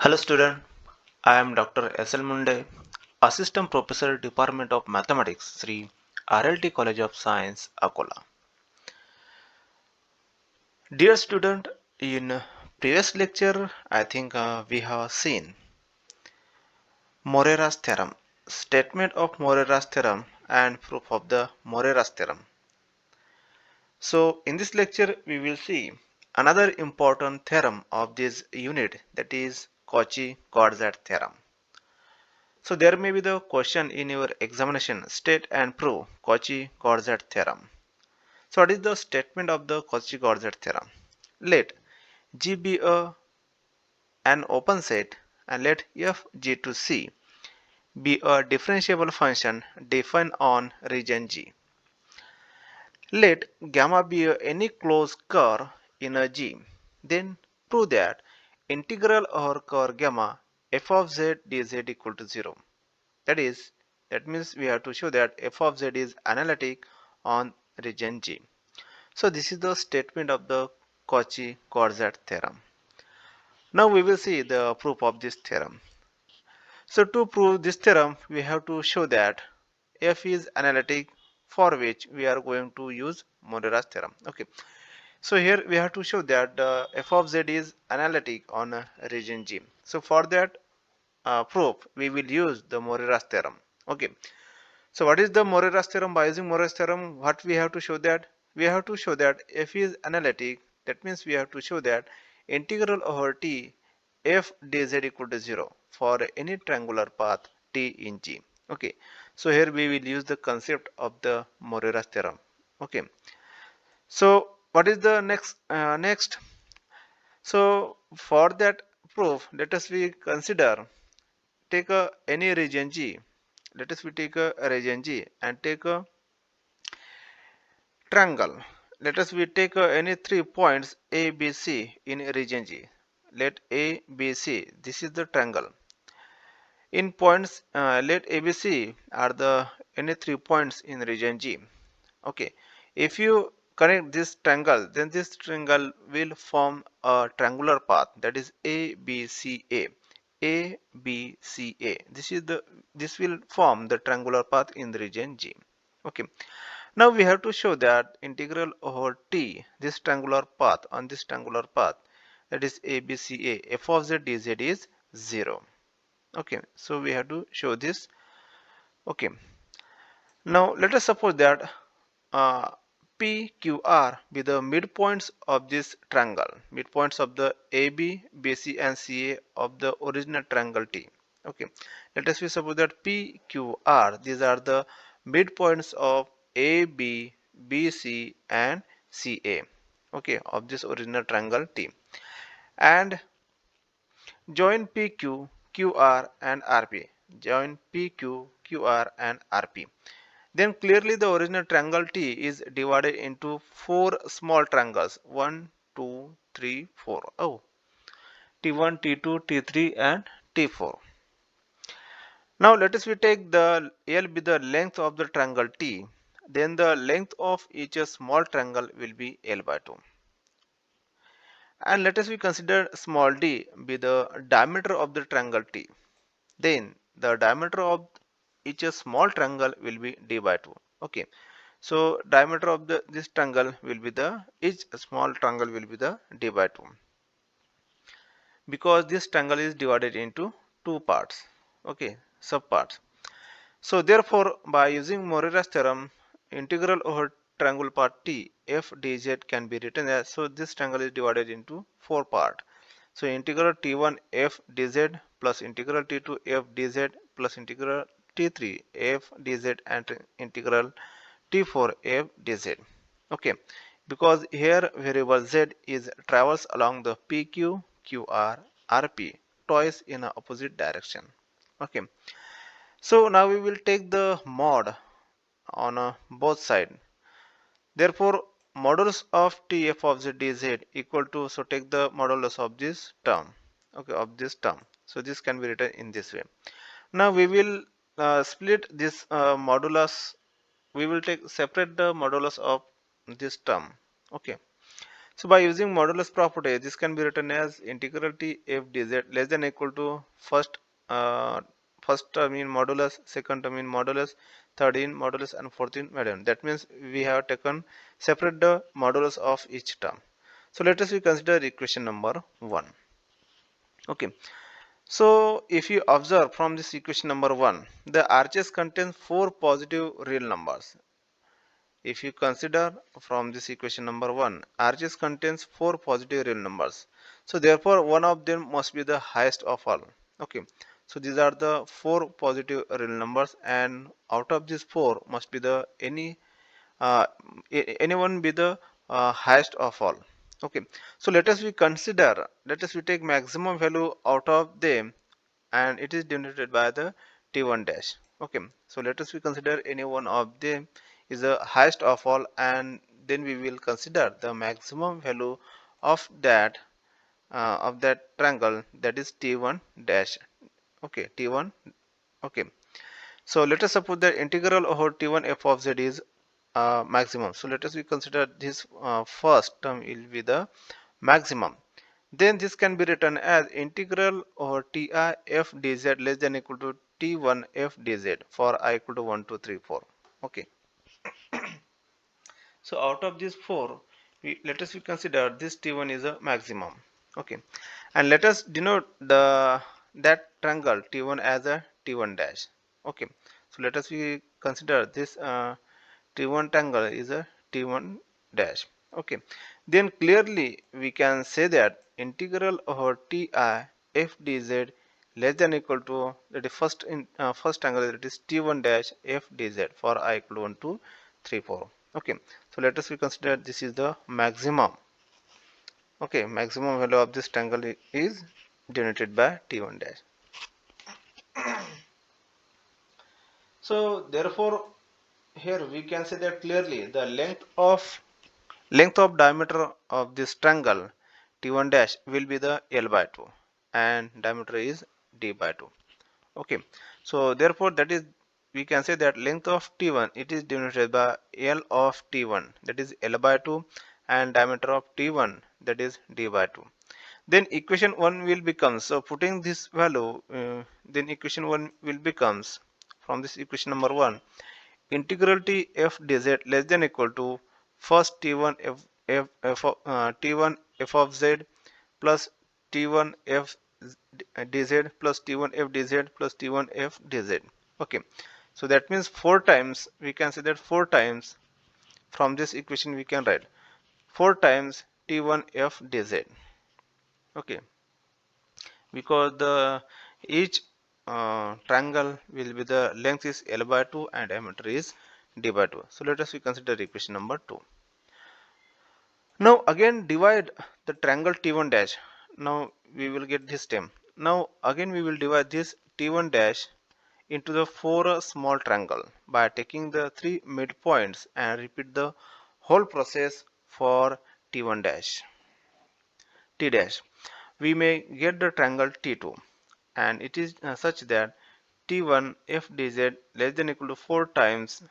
Hello student, I am Dr. S.L. Munde, Assistant Professor Department of Mathematics, Sri RLT College of Science, Akola. Dear student, in previous lecture I think we have seen Morera's theorem, statement of Morera's theorem and proof of the Morera's theorem. So in this lecture we will see another important theorem of this unit, that is Cauchy-Goursat theorem. So there may be the question in your examination, state and prove Cauchy-Goursat theorem. So what is the statement of the Cauchy-Goursat theorem? Let G be an open set and let f g to c be a differentiable function defined on region G. Let gamma be any closed curve in a G. Then prove that integral over curve gamma f of z dz equal to 0. That means we have to show that f of z is analytic on region G. So this is the statement of the Cauchy-Goursat theorem. Now we will see the proof of this theorem. So to prove this theorem, we have to show that f is analytic, for which we are going to use Morera's theorem. Okay. So here we have to show that f of z is analytic on region G. So for that proof, we will use the Morera's theorem. Okay. So what is the Morera's theorem? By using Morera's theorem, what we have to show that? We have to show that f is analytic. That means we have to show that integral over t f dz equal to 0 for any triangular path t in G. Okay. So here we will use the concept of the Morera's theorem. Okay. So what is the next? So for that proof, let us we consider take any region G. Let us we take a region G and take a triangle. Let us we take any 3 points A, B, C in region G. Let A, B, C. This is the triangle. In points, let A, B, C are the any 3 points in region G. Okay. If you connect this triangle, then this triangle will form a triangular path, that is A, B, C, A. A, B, C, A. This will form the triangular path in the region G. Okay. Now we have to show that integral over t, this triangular path, on this triangular path, that is ABCA, f of z dz is 0. Okay, so we have to show this. Okay, now let us suppose that PQR be the midpoints of this triangle, midpoints of the AB, BC and CA of the original triangle T. Okay, let us suppose that PQR, these are the midpoints of AB, BC and CA, okay, of this original triangle T, and join PQ, QR and RP. Join PQ, QR and RP. Then clearly the original triangle T is divided into 4 small triangles. 1, 2, 3, 4. Oh, T1, T2, T3 and T4. Now let us we take the L be the length of the triangle T. Then the length of each small triangle will be L by 2. And let us we consider small d be the diameter of the triangle T. Then the diameter of each small triangle will be d by 2. Okay. So diameter of this triangle will be the, each small triangle will be the d by 2, because this triangle is divided into two parts, okay, subparts. So therefore by using Morera's theorem, integral over triangle part t f dz can be written as, so this triangle is divided into 4 parts. So integral t1 f dz plus integral t2 f dz plus integral t3 f dz and integral t4 f dz. Okay, because here variable z is travels along the pq, qr, rp twice in a opposite direction. Okay, so now we will take the mod on both side. Therefore modulus of tf of z dz equal to, so take the modulus of this term, okay, of this term. So this can be written in this way. Now we will split this modulus, we will take separate the modulus of this term. Okay, So by using modulus property, this can be written as integral t f dz less than or equal to first uh, first term in modulus, second term in modulus, third in modulus, and fourth in median. That means we have taken separate the modulus of each term. So let us we consider equation number 1. Okay. So if you observe from this equation number 1, the RHS contains 4 positive real numbers. If you consider from this equation number 1, RHS contains 4 positive real numbers. So therefore one of them must be the highest of all. Okay. So these are the 4 positive real numbers, and out of these 4 must be the uh, anyone be the highest of all. Okay. So let us we take maximum value out of them, and it is denoted by the t1 dash. Okay, so let us we consider any one of them is the highest of all, and then we will consider the maximum value of that triangle, that is t1 dash. Okay, t1. Okay, so let us suppose that integral over t1 f of z is maximum. So let us we consider this first term will be the maximum. Then this can be written as integral over ti f dz less than or equal to t1 f dz for I equal to 1, 2, 3, 4. Okay. So out of these 4, let us we consider this t1 is a maximum. Okay. And let us denote that triangle t1 as a t1 dash. Okay. So let us we consider this t1 triangle is a t1 dash. Okay. Then clearly we can say that integral over ti f dz less than or equal to, that is first angle, that is t1 dash f dz for I equal to 1, 2, 3, 4. Okay, so let us we consider this is the maximum. Okay, maximum value of this triangle is denoted by t1 dash. So therefore here we can say that clearly the length of diameter of this triangle t1 dash will be the l by 2, and diameter is d by 2. Okay, so therefore that is, we can say that length of t1 it is denoted by l of t1, that is l by 2, and diameter of t1, that is d by 2. Then equation 1 will becomes, so putting this value, then equation 1 will becomes from this equation number 1, integral t f dz less than or equal to first t1 t1 f of z plus t1 f dz plus t1 f dz plus t1 f dz. Okay, so that means 4 times, we can say that 4 times from this equation we can write 4 times t1 f dz. Okay, because the each triangle will be the length is l by 2 and diameter is d by 2. So let us we consider equation number 2. Now again divide the triangle t1 dash. Now we will get this term. Now again we will divide this t1 dash into the 4 small triangle by taking the 3 midpoints and repeat the whole process for t1 dash. T dash. We may get the triangle t2, and it is such that t1 f dz less than or equal to 4 times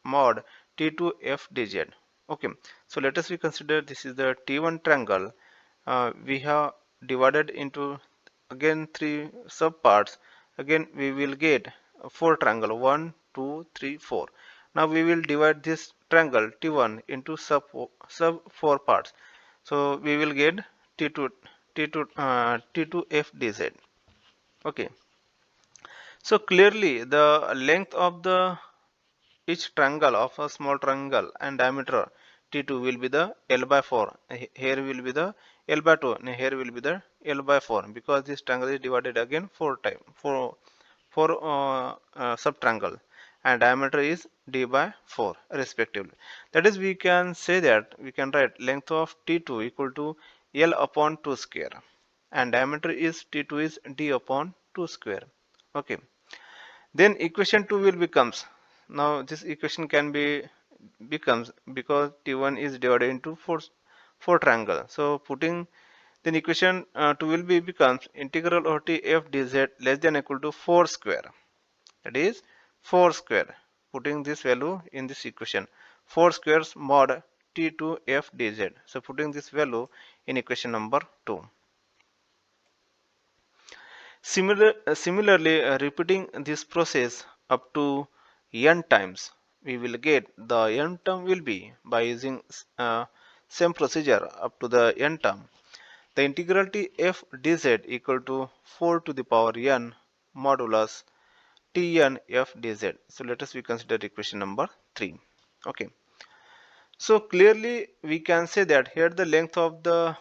mod t2 f dz. Okay, so let us we consider this is the t1 triangle. We have divided into again 3 subparts. Again we will get 4 triangle, 1, 2, 3, 4. Now we will divide this triangle t1 into sub 4 parts. So we will get t2 t2 f dz. Okay, so clearly the length of the each triangle of a small triangle and diameter t2 will be the l by 4. Here will be the l by 2, and here will be the l by 4, because this triangle is divided again 4 times, 4 sub triangle, and diameter is d by 4 respectively. That is, we can say that we can write length of t2 equal to l upon 2 square, and diameter is t2 is d upon 2 square. Okay, then equation 2 will becomes, now this equation can be becomes because t1 is divided into 4 triangle. So putting, then equation 2 will be becomes integral of t f dz less than or equal to 4 square, that is 4 square. Putting this value in this equation, 4 squares mod T2 f dz. So putting this value in equation number 2. Similarly, repeating this process up to n times, we will get the n term will be by using same procedure up to the n term. The integral T f dz equal to 4 to the power n modulus Tn f dz. So let us we consider equation number 3. Okay. So clearly we can say that here the length of the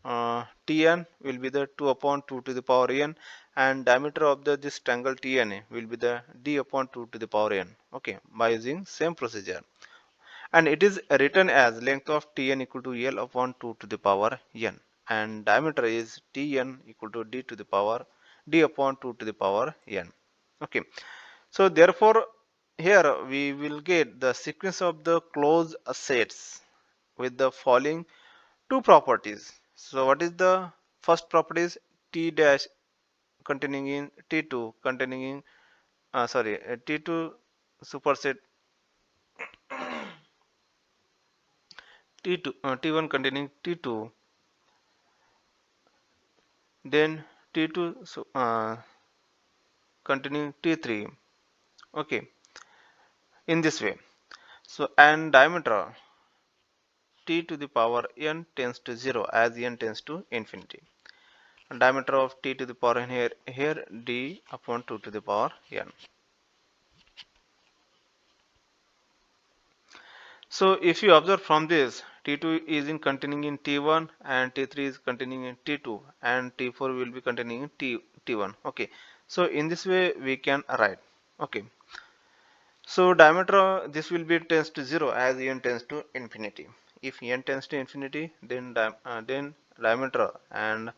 Tn will be the 2 upon 2 to the power n, and diameter of this triangle Tna will be the d upon 2 to the power n. Okay, by using same procedure. And it is written as length of Tn equal to L upon 2 to the power n, and diameter is Tn equal to d upon 2 to the power n. Okay, so therefore here we will get the sequence of the closed sets with the following two properties. So what is the first property is T dash containing in T2 containing in T2 superset T2 T1 containing T2, then T2 containing T3. Okay, in this way. So and diameter T to the power n tends to 0 as n tends to infinity. And diameter of T to the power n here d upon 2 to the power n. So if you observe from this, T2 is in containing in T1 and T3 is containing in T2 and T4 will be containing in T1. Okay, so in this way we can write. Okay, so diameter this will be tends to 0 as n tends to infinity. If n tends to infinity, then diameter and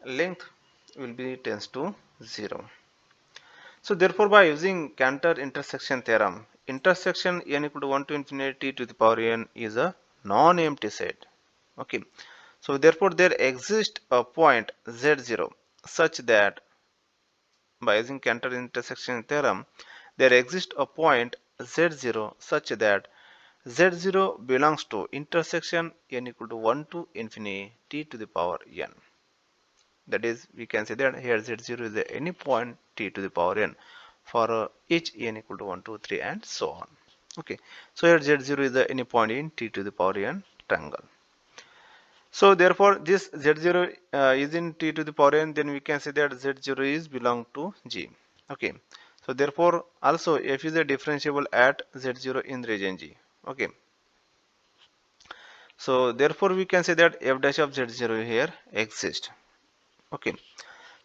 length will be tends to 0. So therefore by using Cantor intersection theorem, intersection n equal to 1 to infinity to the power n is a non-empty set. Okay. So therefore there exists a point z0 such that by using Cantor intersection theorem, there exists a point z0 such that z0 belongs to intersection n equal to 1 to infinity to the power n. That is, we can say that here z0 is any point t to the power n for each n equal to 1, 2, 3 and so on. Okay, so here z0 is any point in t to the power n triangle. So therefore this z0 is in t to the power n, then we can say that z0 is belong to g. Okay, so therefore also f is a differentiable at z0 in region g. Okay, so therefore we can say that f dash of z0 here exists. Okay,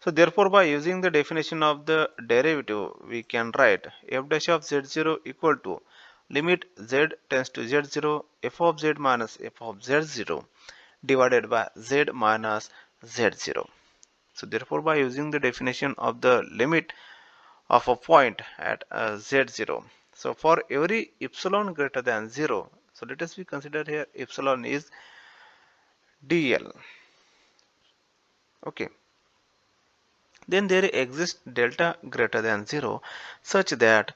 so therefore by using the definition of the derivative, we can write f dash of z0 equal to limit z tends to z0 f of z minus f of z0 divided by z minus z0. So therefore by using the definition of the limit of a point at z0, so for every epsilon greater than 0, so let us we consider here epsilon is dl. Okay, then there exists delta greater than 0 such that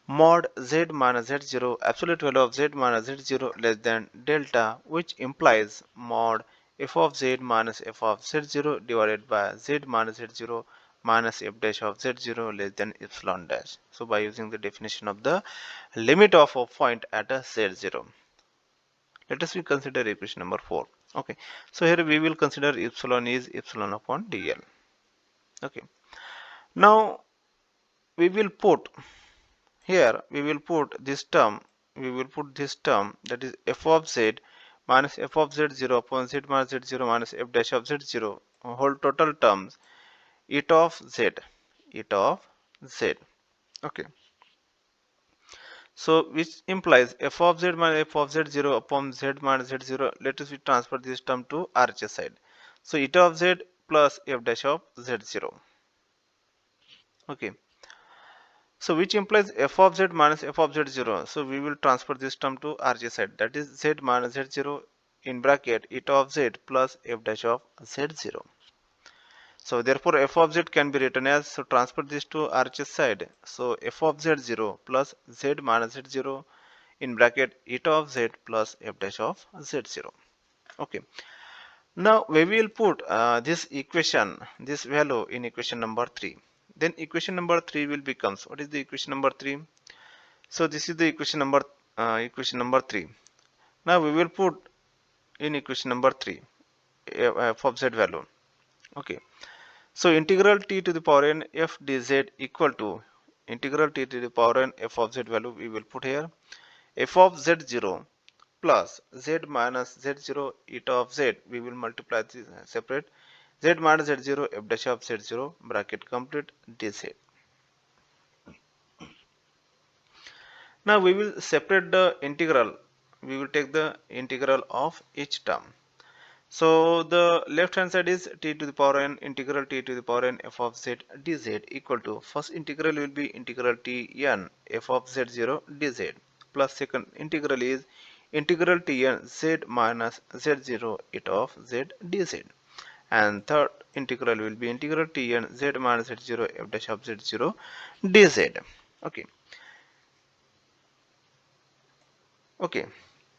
mod z minus z0 absolute value of z minus z0 less than delta, which implies mod f of z minus f of z0 divided by z minus z0 minus f dash of z0 less than epsilon dash. So by using the definition of the limit of a point at a z0, let us we consider equation number 4. Okay, so here we will consider epsilon is epsilon upon dl. Okay, now we will put here we will put this term, that is f of z minus f of z0 upon z minus z0 minus f dash of z0 whole total terms it of z, it of z. Okay, so which implies f of z minus f of z0 upon z minus z0. Let us we transfer this term to RHS side. So it of z plus f dash of z0. Okay, so which implies f of z minus f of z0. So we will transfer this term to RG side, that is z minus z0 in bracket it of z plus f dash of z0. So therefore f of z can be written as, so transfer this to RG side. So f of z0 plus z minus z0 in bracket eta of z plus f dash of z0. Okay. Now we will put this equation, this value in equation number 3. Then equation number 3 will becomes, what is the equation number 3? So this is the equation number 3. Now we will put in equation number 3 f of z value. Okay. So integral t to the power n f dz equal to integral t to the power n f of z value we will put here f of z0 plus z minus z0 eta of z, we will multiply this separate, z minus z0 f dash of z0 bracket complete dz. Now we will separate the integral, we will take the integral of each term. So the left hand side is t to the power n integral t to the power n f of z dz equal to, first integral will be integral t n f of z0 dz plus second integral is integral t n z minus z0 eta of z dz, and third integral will be integral t n z minus z0 f dash of z0 dz. Okay. Okay.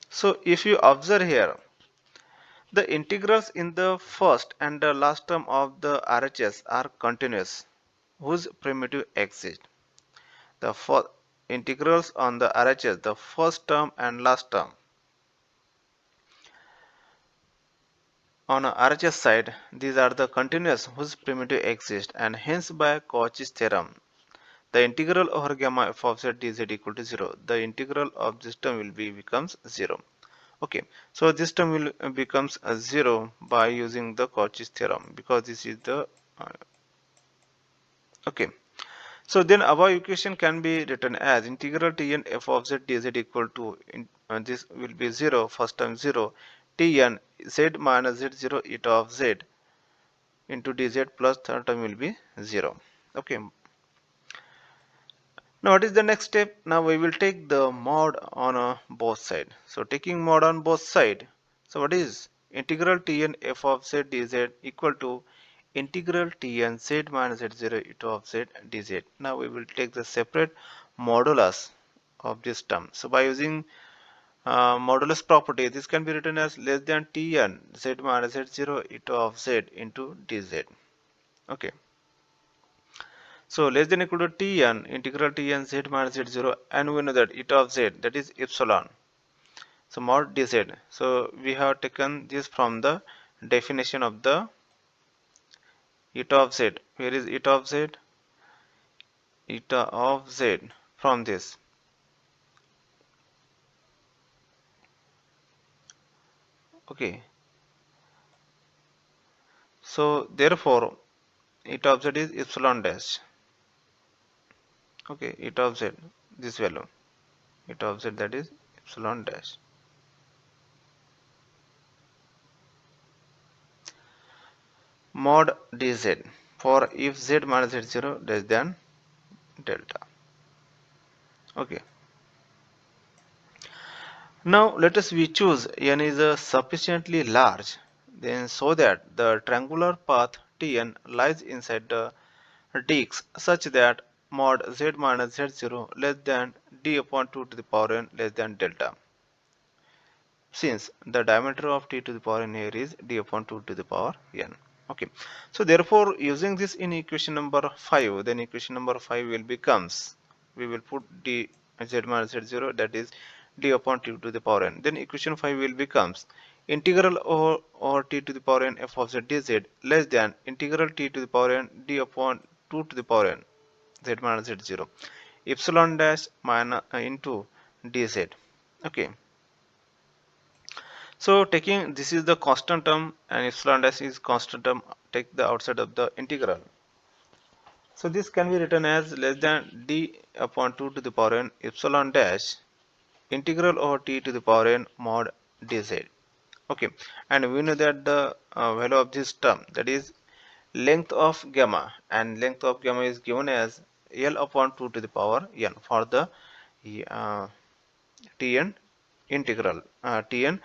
So if you observe here, the integrals in the first and the last term of the RHS are continuous, whose primitive exists. The integrals on the RHS, the first term and last term on a RHS side, these are the continuous whose primitive exists, and hence by Cauchy's theorem, the integral over gamma f of z dz equal to 0. The integral of this term will be becomes 0. Okay, so this term will becomes 0 by using the Cauchy's theorem, because this is the okay. So then above equation can be written as integral Tn f of z dz equal to this will be 0, first term 0, Tn z minus z0 eta of z into dz plus third term will be 0. Okay. Now what is the next step? Now we will take the mod on both side. So taking mod on both side. So what is integral Tn f of z dz equal to integral Tn z minus z0 eta of z dz. Now we will take the separate modulus of this term. So by using modulus property, this can be written as less than Tn z minus z0 eta of z into dz. Okay. So less than equal to Tn integral Tn z minus z0, and we know that eta of z, that is epsilon. So mod dz. So we have taken this from the definition of the eta of z. Where is eta of z? Eta of z from this. Okay. So therefore eta of z is epsilon dash. Okay, eta of z, this value, eta of z, that is epsilon dash. Mod dz for if z minus z0 less than delta. Okay. Now let us we choose n is sufficiently large, then so that the triangular path Tn lies inside the disc such that mod z minus z0 less than d upon 2 to the power n less than delta, since the diameter of t to the power n here is d upon 2 to the power n. Okay, so therefore using this in equation number 5, then equation number 5 will becomes, we will put d z minus z0, that is d upon t to the power n. Then equation 5 will becomes integral over t to the power n f of z dz less than integral t to the power n d upon 2 to the power n z minus z0 epsilon dash minus into dz. Okay. So taking this is the constant term and epsilon dash is constant term, take the outside of the integral. So this can be written as less than d upon 2 to the power n epsilon dash integral over t to the power n mod dz. Okay, and we know that the value of this term, that is length of gamma, and length of gamma is given as L upon 2 to the power n for the Tn integral, Tn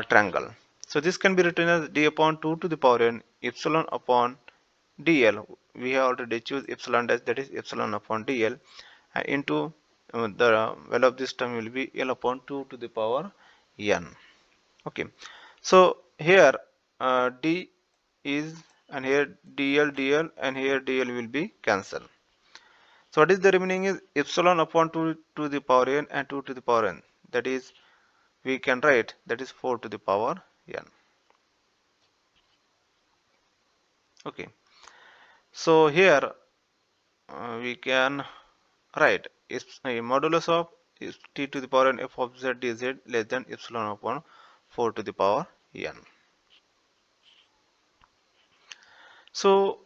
triangle. So this can be written as d upon 2 to the power n epsilon upon dl. We have already choose epsilon dash, that is epsilon upon dl into the value of this term will be L upon 2 to the power n. Okay, so here d is, and here dl and here dl will be cancelled. So what is the remaining is epsilon upon 2 to the power n and 2 to the power n. That is, we can write that is 4 to the power n. Okay, so here we can write is a modulus of is t to the power n f of z dz less than epsilon upon 4 to the power n. So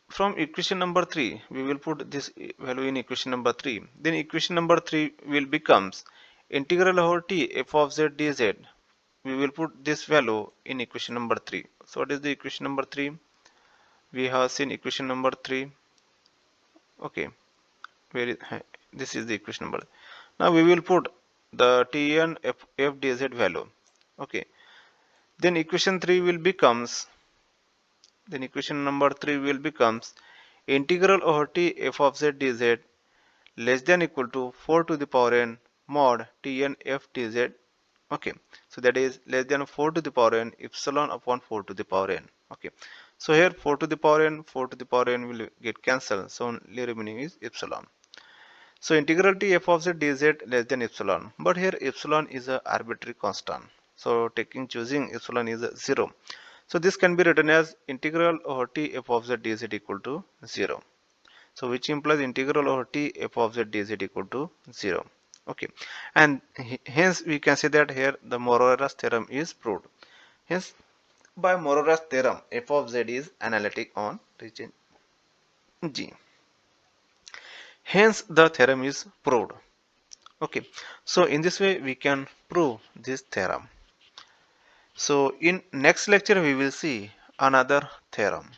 from equation number 3 we will put this value in equation number 3. Then equation number 3 will becomes integral over t f of z dz. We will put this value in equation number 3. So what is the equation number 3? We have seen equation number 3. Okay, where is, this is the equation number. Now we will put the Tn f dz value. Okay, then equation 3 will becomes, then equation number 3 will becomes integral over t f of z dz less than equal to 4 to the power n mod Tn f dz. Okay, so that is less than 4 to the power n epsilon upon 4 to the power n. Okay, so here 4 to the power n, 4 to the power n will get cancelled, so only remaining is epsilon. So integral t f of z dz less than epsilon, but here epsilon is a arbitrary constant. So choosing epsilon is a 0. So this can be written as integral over t f of z dz equal to 0. So which implies integral over t f of z dz equal to 0. Okay, and hence we can say that here the Morera's theorem is proved. Hence by Morera's theorem f of z is analytic on region G. Hence the theorem is proved. Okay, so in this way we can prove this theorem. So in next lecture we will see another theorem.